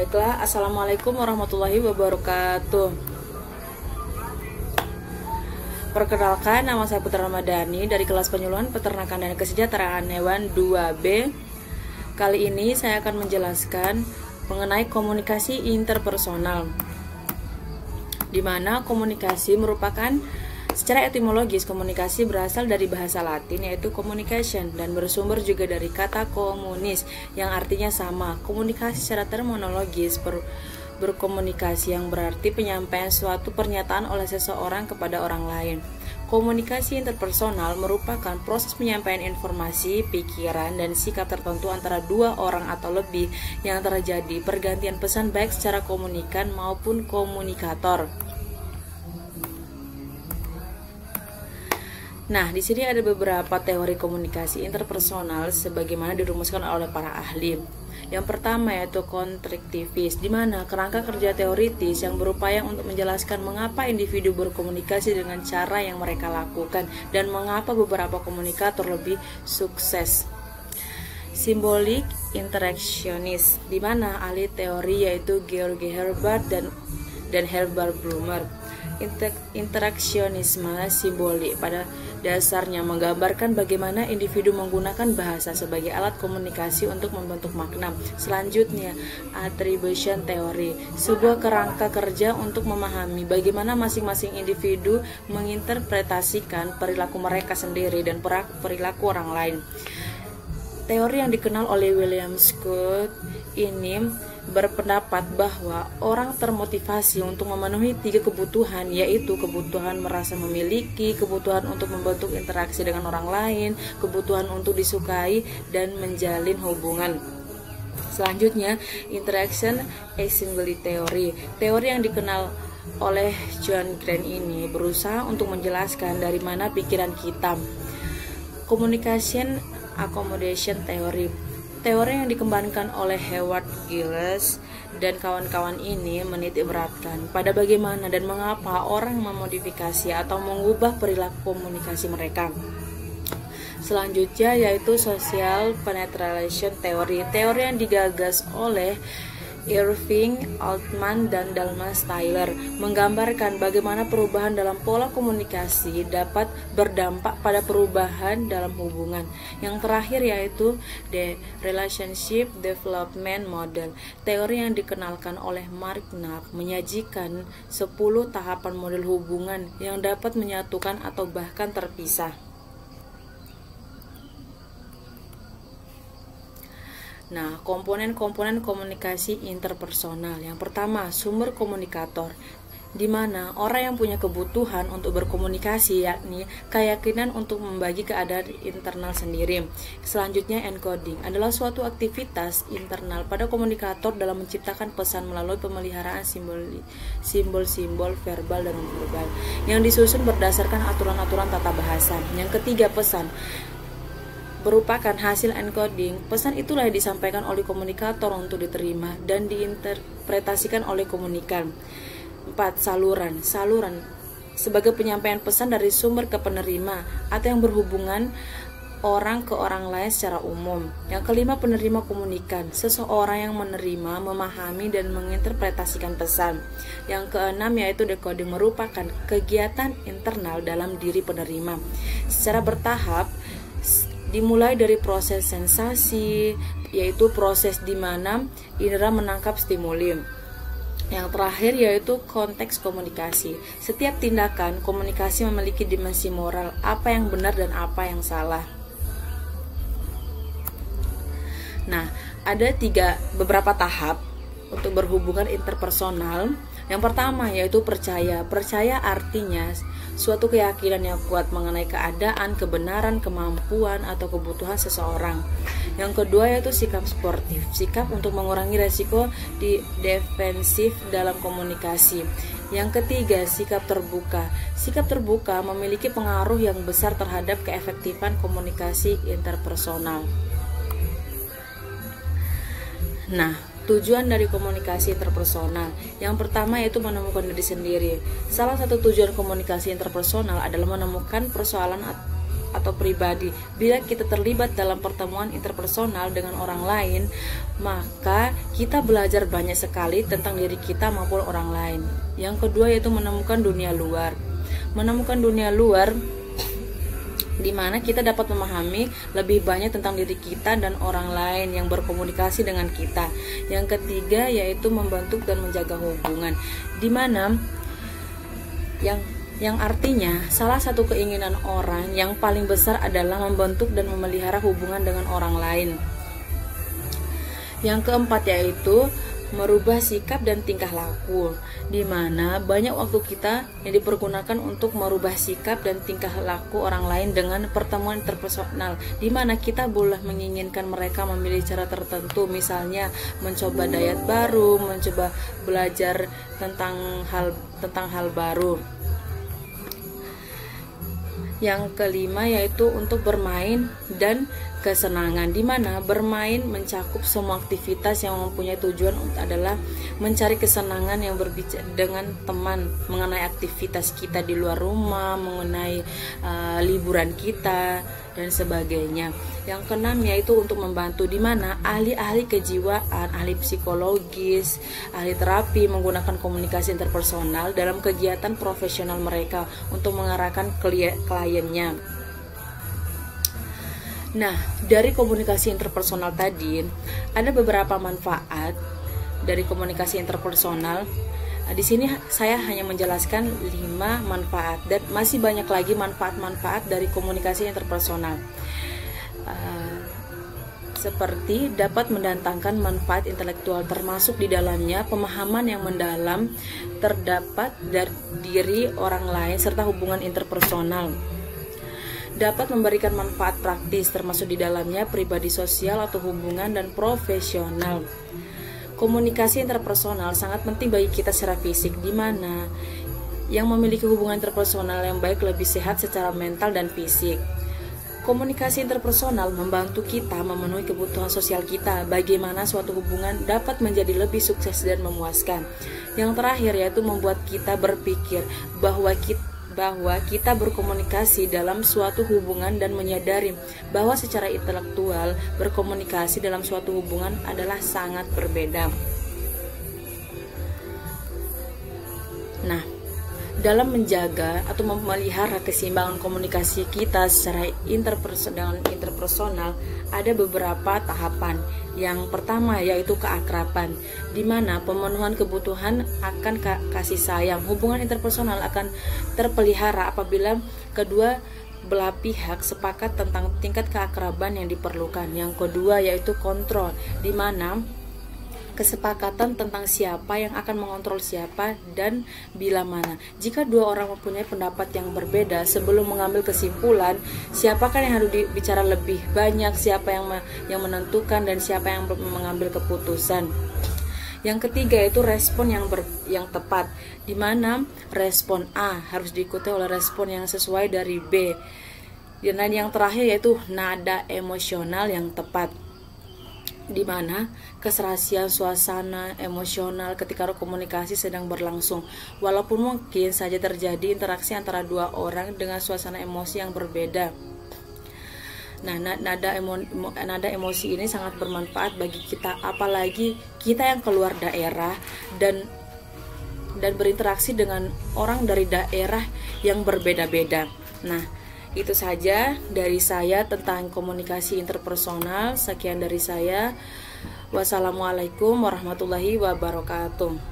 Baiklah, Assalamualaikum warahmatullahi wabarakatuh. Perkenalkan, nama saya Putra Ramadhani dari kelas penyuluhan peternakan dan kesejahteraan hewan 2B. Kali ini saya akan menjelaskan mengenai komunikasi interpersonal, di mana komunikasi merupakan secara etimologis. Komunikasi berasal dari bahasa Latin yaitu communication dan bersumber juga dari kata communis yang artinya sama. Komunikasi secara terminologis berkomunikasi yang berarti penyampaian suatu pernyataan oleh seseorang kepada orang lain. Komunikasi interpersonal merupakan proses penyampaian informasi, pikiran, dan sikap tertentu antara dua orang atau lebih yang terjadi pergantian pesan baik secara komunikan maupun komunikator. Nah, di sini ada beberapa teori komunikasi interpersonal sebagaimana dirumuskan oleh para ahli. Yang pertama yaitu kontraktivis, di mana kerangka kerja teoritis yang berupaya untuk menjelaskan mengapa individu berkomunikasi dengan cara yang mereka lakukan dan mengapa beberapa komunikator lebih sukses. Simbolik interaksionis, di mana ahli teori yaitu Georg Herbart dan Herbert Blumer. Interaksionisme simbolik pada dasarnya menggambarkan bagaimana individu menggunakan bahasa sebagai alat komunikasi untuk membentuk makna. Selanjutnya, attribution theory, sebuah kerangka kerja untuk memahami bagaimana masing-masing individu menginterpretasikan perilaku mereka sendiri dan perilaku orang lain. Teori yang dikenal oleh William Scott ini berpendapat bahwa orang termotivasi untuk memenuhi 3 kebutuhan, yaitu kebutuhan merasa memiliki, kebutuhan untuk membentuk interaksi dengan orang lain, kebutuhan untuk disukai dan menjalin hubungan. Selanjutnya, interaction assembly theory. Teori yang dikenal oleh John Grant ini berusaha untuk menjelaskan dari mana pikiran kita. Communication accommodation theory. Teori yang dikembangkan oleh Howard Gilles dan kawan-kawan ini menitik beratkan pada bagaimana dan mengapa orang memodifikasi atau mengubah perilaku komunikasi mereka. Selanjutnya yaitu social penetration theory. Teori yang digagas oleh Irving Altman dan Dalmas Tyler menggambarkan bagaimana perubahan dalam pola komunikasi dapat berdampak pada perubahan dalam hubungan. Yang terakhir yaitu The Relationship Development Model. Teori yang dikenalkan oleh Mark Knapp menyajikan 10 tahapan model hubungan yang dapat menyatukan atau bahkan terpisah. Nah, komponen-komponen komunikasi interpersonal. Yang pertama, sumber komunikator, di mana orang yang punya kebutuhan untuk berkomunikasi, yakni keyakinan untuk membagi keadaan internal sendiri. Selanjutnya, encoding adalah suatu aktivitas internal pada komunikator dalam menciptakan pesan melalui pemeliharaan simbol-simbol verbal dan non-verbal yang disusun berdasarkan aturan-aturan tata bahasa. Yang ketiga, pesan merupakan hasil encoding. Pesan itulah yang disampaikan oleh komunikator untuk diterima dan diinterpretasikan oleh komunikan. 4. Saluran sebagai penyampaian pesan dari sumber ke penerima atau yang berhubungan orang ke orang lain secara umum. Yang kelima, penerima komunikan, seseorang yang menerima, memahami, dan menginterpretasikan pesan. Yang keenam yaitu decoding, merupakan kegiatan internal dalam diri penerima secara bertahap, dimulai dari proses sensasi, yaitu proses di mana indera menangkap stimuli. Yang terakhir yaitu konteks komunikasi. Setiap tindakan komunikasi memiliki dimensi moral, apa yang benar dan apa yang salah. Nah, ada beberapa tahap untuk berhubungan interpersonal. Yang pertama yaitu percaya. Percaya artinya suatu keyakinan yang kuat mengenai keadaan, kebenaran, kemampuan, atau kebutuhan seseorang. Yang kedua yaitu sikap sportif, sikap untuk mengurangi resiko defensif dalam komunikasi. Yang ketiga, sikap terbuka. Sikap terbuka memiliki pengaruh yang besar terhadap keefektifan komunikasi interpersonal. Nah, tujuan dari komunikasi interpersonal. Yang pertama yaitu menemukan diri sendiri. Salah satu tujuan komunikasi interpersonal adalah menemukan persoalan atau pribadi. Bila kita terlibat dalam pertemuan interpersonal dengan orang lain, maka kita belajar banyak sekali tentang diri kita maupun orang lain. Yang kedua yaitu menemukan dunia luar. Menemukan dunia luar di mana kita dapat memahami lebih banyak tentang diri kita dan orang lain yang berkomunikasi dengan kita. Yang ketiga yaitu membentuk dan menjaga hubungan, di mana yang artinya salah satu keinginan orang yang paling besar adalah membentuk dan memelihara hubungan dengan orang lain. Yang keempat yaitu merubah sikap dan tingkah laku, di mana banyak waktu kita yang dipergunakan untuk merubah sikap dan tingkah laku orang lain dengan pertemuan interpersonal, di mana kita boleh menginginkan mereka memilih cara tertentu, misalnya mencoba diet baru, mencoba belajar tentang hal baru. Yang kelima yaitu untuk bermain dan kesenangan, di mana bermain mencakup semua aktivitas yang mempunyai tujuan adalah mencari kesenangan yang berbicara dengan teman, mengenai aktivitas kita di luar rumah, mengenai liburan kita dan sebagainya. Yang keenam yaitu untuk membantu, di mana ahli-ahli kejiwaan, ahli psikologis, ahli terapi menggunakan komunikasi interpersonal dalam kegiatan profesional mereka untuk mengarahkan kliennya. Nah, dari komunikasi interpersonal tadi, ada beberapa manfaat dari komunikasi interpersonal. Di sini saya hanya menjelaskan 5 manfaat, dan masih banyak lagi manfaat-manfaat dari komunikasi interpersonal. Seperti dapat mendatangkan manfaat intelektual, termasuk di dalamnya pemahaman yang mendalam terdapat dari diri orang lain serta hubungan interpersonal. Dapat memberikan manfaat praktis, termasuk di dalamnya pribadi sosial atau hubungan dan profesional. Komunikasi interpersonal sangat penting bagi kita secara fisik, di mana yang memiliki hubungan interpersonal yang baik lebih sehat secara mental dan fisik. Komunikasi interpersonal membantu kita memenuhi kebutuhan sosial kita, bagaimana suatu hubungan dapat menjadi lebih sukses dan memuaskan. Yang terakhir yaitu membuat kita berpikir bahwa kita berkomunikasi dalam suatu hubungan dan menyadari bahwa secara intelektual berkomunikasi dalam suatu hubungan adalah sangat berbeda. Nah, dalam menjaga atau memelihara keseimbangan komunikasi kita secara interpersonal, ada beberapa tahapan. Yang pertama yaitu keakraban, di mana pemenuhan kebutuhan akan kasih sayang. Hubungan interpersonal akan terpelihara apabila kedua belah pihak sepakat tentang tingkat keakraban yang diperlukan. Yang kedua yaitu kontrol, di mana kesepakatan tentang siapa yang akan mengontrol siapa dan bila mana. Jika dua orang mempunyai pendapat yang berbeda, sebelum mengambil kesimpulan, siapakah yang harus bicara lebih banyak, siapa yang menentukan dan siapa yang mengambil keputusan. Yang ketiga yaitu respon yang tepat, di mana respon A harus diikuti oleh respon yang sesuai dari B. Dan yang terakhir yaitu nada emosional yang tepat, di mana keserasian suasana emosional ketika komunikasi sedang berlangsung, walaupun mungkin saja terjadi interaksi antara dua orang dengan suasana emosi yang berbeda. Nah, nada emosi ini sangat bermanfaat bagi kita, apalagi kita yang keluar daerah dan berinteraksi dengan orang dari daerah yang berbeda-beda. Nah, itu saja dari saya tentang komunikasi interpersonal. Sekian dari saya. Wassalamualaikum warahmatullahi wabarakatuh.